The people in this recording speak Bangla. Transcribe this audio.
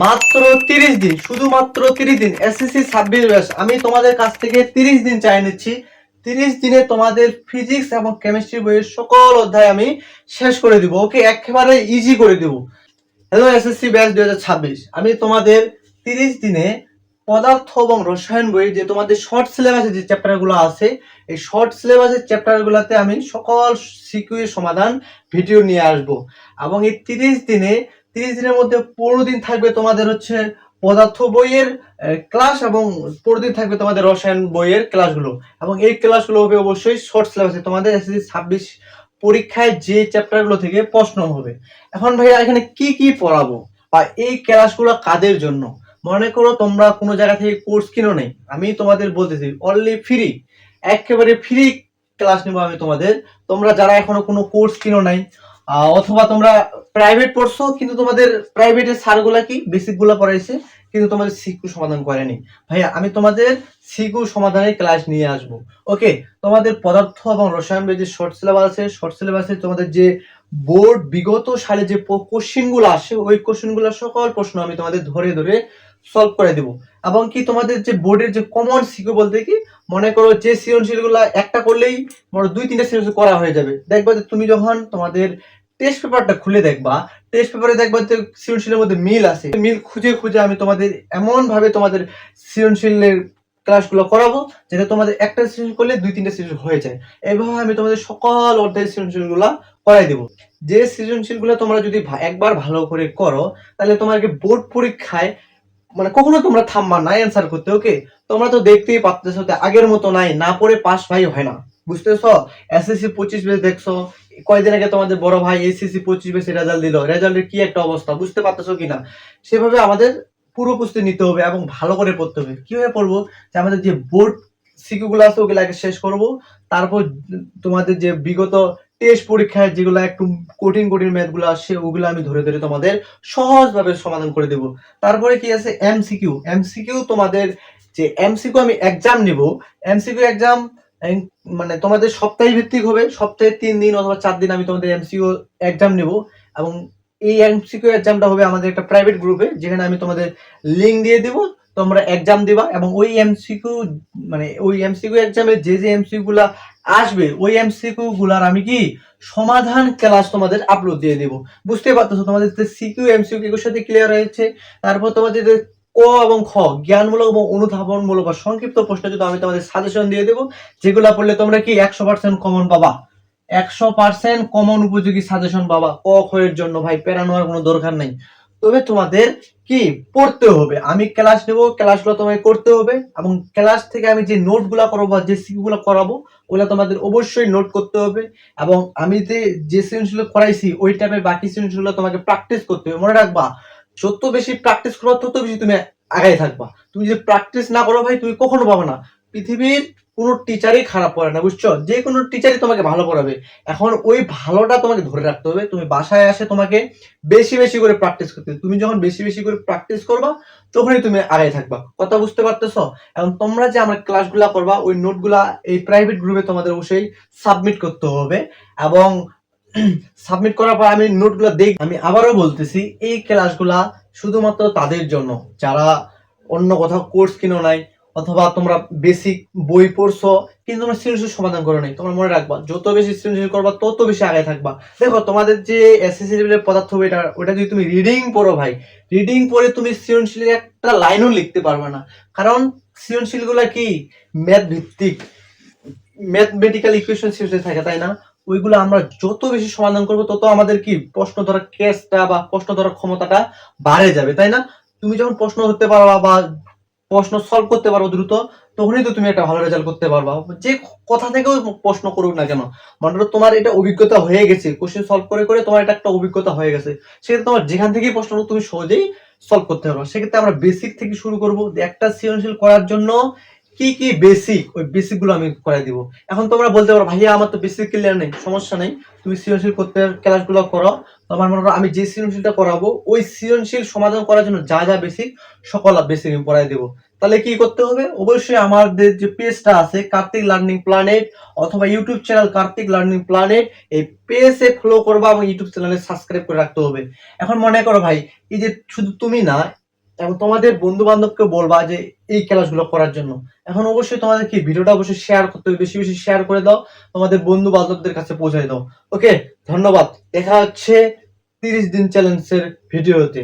মাত্র 30 দিন, শুধুমাত্র 30 দিন এসএসসি 26 ব্যাচ। আমি তোমাদের কাছ থেকে 30 দিন চাই নিচ্ছি। 30 দিনে তোমাদের ফিজিক্স এবং কেমিস্ট্রি বইয়ের সকল অধ্যায় আমি শেষ করে দিব। ওকে, একেবারে ইজি করে দিব। হ্যালো এসএসসি ব্যাচ 2026, আমি তোমাদের 30 দিনে পদার্থ এবং রসায়ন বই যে তোমাদের শর্ট সিলেবাসে যে চ্যাপ্টারগুলো আছে, এই শর্ট সিলেবাসের চ্যাপ্টারগুলোতে আমি সকল সিকিউ এর সমাধান ভিডিও নিয়ে আসব। এবং এই 30 দিনের মধ্যে 15 দিন থাকবে তোমাদের হচ্ছে পদার্থ বইয়ের ক্লাস, এবং 15 দিন থাকবে তোমাদের রসায়ন বইয়ের ক্লাসগুলো। এবং এই ক্লাসগুলো হবে অবশ্যই শর্ট সিলেবাসে, তোমাদের এসএসসি 26 পরীক্ষায় যে চ্যাপ্টারগুলো থেকে প্রশ্ন হবে। এখন ভাইয়া এখানে কি কি পড়াবো, বা এই ক্লাসগুলো কাদের জন্য? মনে করো তোমরা কোনো জায়গা থেকে কোর্স কিনো নেই, আমি তোমাদের বলতেছি অনলি ফ্রি, একেবারে ফ্রি ক্লাস নেবো আমি তোমাদের। তোমরা যারা এখনো কোনো কোর্স কিনো নাই, অথবা তোমরা প্রাইভেট পড়ছো কিন্তু তোমাদের প্রাইভেটের স্যারগুলা কি বেসিক গুলা পড়াইছে কিন্তু তোমাদের সিকিউ সমাধান করেনি, ভাইয়া আমি তোমাদের সিকিউ সমাধানের ক্লাস নিয়ে আসব। ওকে, তোমাদের পদার্থ এবং রসায়ন যে শর্ট সিলেবাস আছে, শর্ট সিলেবাসে তোমাদের যে বোর্ড বিগত সালে যে কোশ্চেন গুলো আসে, ওই কোশ্চেন গুলো সকল প্রশ্ন আমি তোমাদের ধরে ধরে সলভ করে দেবো। এবং কি তোমাদের যে বোর্ডের যে কমন সিকিউ বলতে কি, মনে করো যে সৃজনশীল গুলা একটা করলেই মনে 2-3টা সৃজনশীল করা হয়ে যাবে। দেখবা যে তুমি যখন তোমাদের টেস্ট পেপারটা খুলে দেখবা, টেস্ট পেপারে দেখবা যে সৃজনশীলের মধ্যে মিল আছে, মিল খুঁজে খুঁজে আমি তোমাদের এমন ভাবে তোমাদের সৃজনশীলের ক্লাসগুলো করাবো যেটা তোমাদের একটা সৃজনশীল করলে 2-3টা সৃজনশীল হয়ে যায়। এইভাবে আমি তোমাদের সকল অধ্যায়ের সৃজনশীলগুলো করাই দেবো। যে সৃজনশীলগুলো তোমরা যদি একবার ভালো করে করো, তাহলে তোমাকে বোর্ড পরীক্ষায় মানে কখনো তোমরা থামবা না অ্যান্সার করতে। ওকে, তোমরা তো দেখতেই পাচ্ছ আগের মতো নাই, না পড়ে পাস ভাই হয় না, বুঝতেছো? এসএসসি 25 বেস দেখছো, কয়দিন আগে তোমাদের বড় ভাই এসএসসি 25 বেস রেজাল্ট দিল, রেজাল্টের কি একটা অবস্থা, বুঝতে পারতেছো কিনা? সেভাবে আমাদের পুরো প্রস্তুতি নিতে হবে এবং ভালো করে পড়তে হবে। কিভাবে পড়বো? যে আমাদের যে বোর্ড সিকিউ গুলো আছে ওগুলো আগে শেষ করব, তারপর তোমাদের যে বিগত টেস্ট পরীক্ষায় যেগুলো একটু কঠিন কঠিন ম্যাথ গুলো আসছে ওগুলো আমি ধরে ধরে তোমাদের সহজভাবে সমাধান করে দেব। তারপরে কি আছে এমসিকিউ। এমসিকিউ তোমাদের যে এমসিকিউ আমি এক্সাম নিব, এমসিকিউ এক্সাম মানে তোমাদের সপ্তাহে ভিত্তিক হবে, সপ্তাহে 3 দিন অথবা 4 দিন আমি তোমাদের এমসিকিউ এক্সাম নিব। এবং এই এমসিকিউ এক্সামটা হবে আমাদের একটা প্রাইভেট গ্রুপে, যেখানে আমি তোমাদের লিঙ্ক দিয়ে দিব, তোমরা এক্সাম দিবা। এবং ওই এমসিকিউ মানে ওই এমসিকিউ এক্সামে যে যে এমসিকিউ গুলা আসবে, ওই এমসিকিউ গুলার আমি কি সমাধান ক্লাস তোমাদের আপলোড দিয়ে দিব। বুঝতে পারতেছো তোমাদের সিকিউ এমসিকিউ এর সাথে ক্লিয়ার হয়েছে। তারপর তোমাদের ক এবং খ জ্ঞানমূলক এবং অনুধাবনমূলক বা সংক্ষিপ্ত প্রশ্ন যদি আমি তোমাদের সাজেশন দিয়ে দেবো, যেগুলো পড়লে তোমরা কি 100% কমন পাবা, 100% কমন উপযোগী সাজেশন পাবা। ক খ এর জন্য ভাই প্যারা নেওয়ার কোনো দরকার নাই। তবে তোমাদের কি পড়তে হবে, আমি ক্লাস নেব, ক্লাসগুলো তোমায় করতে হবে। এবং ক্লাস থেকে আমি যে নোটগুলো করাবো বা যে সিকিউগুলো করাবো ওগুলো তোমাদের অবশ্যই নোট করতে হবে। এবং আমি যে সৃজনশীল করাইছি ওই টাইপের বাকি সৃজনশীলগুলো তোমাকে প্র্যাকটিস করতে হবে। মনে রাখবা, যত বেশি প্র্যাকটিস করবা তত বেশি তুমি আগাই থাকবা। তুমি যদি প্র্যাকটিস না করো ভাই, তুমি কখনো পাবে না। পৃথিবীর কোনো টিচারই খারাপ পড়ে না, বুঝছো? যে কোনো টিচারই তোমাকে ভালো পড়াবে। এখন ওই ভালোটা তোমাকে ধরে রাখতে হবে। তুমি বাসায় আসে তোমাকে বেশি বেশি করে প্র্যাকটিস করতে হবে। তুমি যখন বেশি বেশি করে প্র্যাকটিস করবা তখনই তুমি আগাই থাকবা। কথা বুঝতে পারতেছো? এখন তোমরা যে আমার ক্লাসগুলা করবা, ওই নোটগুলা এই প্রাইভেট গ্রুপে তোমাদের অবশ্যই সাবমিট করতে হবে। এবং সাবমিট করার পর আমি নোটগুলো দেখ, আমি আবারও বলতেছি এই ক্লাসগুলা শুধুমাত্র তাদের জন্য যারা অন্য কোথাও কোর্স কিনো নাই, অথবা তোমরা বেসিক বই পড়ছো কিন্তু তোমরা সৃজনশীল সমাধান করো নাই। তোমরা মনে রাখবা, যত বেশি সৃজনশীল করবা তত বেশি আগে থাকবা। দেখো তোমাদের যে এসএসসি লেভেলের পদার্থ বইটা, ওটা যদি তুমি রিডিং পড়ো ভাই, রিডিং পড়ে তুমি সৃজনশীলের একটা লাইনও লিখতে পারবে না। কারণ সৃজনশীল গুলা কি ম্যাথ ভিত্তিক, ম্যাথমেটিক্যাল ইকুয়েশন সৃজনশীল থাকে, তাই না? ওইগুলো আমরা যত বেশি সমাধান করবো তত আমাদের কি প্রশ্ন ধরার কেসটা বা প্রশ্ন ধরার ক্ষমতাটা বাড়ে যাবে, তাই না? তুমি যখন প্রশ্ন ধরতে পারবা বা প্রশ্ন সলভ করতে পারো দ্রুত, তখনই তো তুমি একটা ভালো রেজাল্ট করতে পারবা। যে কথা থেকেও প্রশ্ন করুক না কেন, মনে করো তোমার এটা অভিজ্ঞতা হয়ে গেছে, কোশ্চেন সলভ করে করে তোমার এটা একটা অভিজ্ঞতা হয়ে গেছে, সেক্ষেত্রে তোমার যেখান থেকেই প্রশ্ন তুমি সহজেই সলভ করতে পারবা। সেক্ষেত্রে আমরা বেসিক থেকে শুরু করবো। একটা সৃজনশীল করার জন্য কি কি বেসিক, ওই বেসিক গুলো আমি করাই দিব। এখন তোমরা বলতে পারো ভাইয়া আমার তো বেসিক ক্লিয়ার নেই, সমস্যা নেই, তুমি সৃজনশীল করতে ক্লাসগুলো করো। তোমার মনে করো আমি যে সৃজনশীলটা করাবো ওই সৃজনশীল সমাধান করার জন্য যা যা বেসিক, সকল বেসিক আমি পড়াই দেবো। তাহলে কি করতে হবে? অবশ্যই আমাদের যে পেজটা আছে কার্তিক লার্নিং প্ল্যানেট, অথবা YouTube channel Kartik learning planet, এই পেজে ফলো করবা এবং ইউটিউব চ্যানেলে সাবস্ক্রাইব করে রাখতে হবে। এখন মনে করো ভাই, এই যে শুধু তুমি না, এবং তোমাদের বন্ধু বান্ধবকে বলবা যে এই ক্লাসগুলো করার জন্য। এখন অবশ্যই তোমাদের কি ভিডিওটা অবশ্যই শেয়ার করতে হবে, বেশি বেশি শেয়ার করে দাও, তোমাদের বন্ধু বান্ধবদের কাছে পৌঁছায় দাও। ওকে, ধন্যবাদ। দেখা হচ্ছে 30 দিন চ্যালেঞ্জের ভিডিওতে।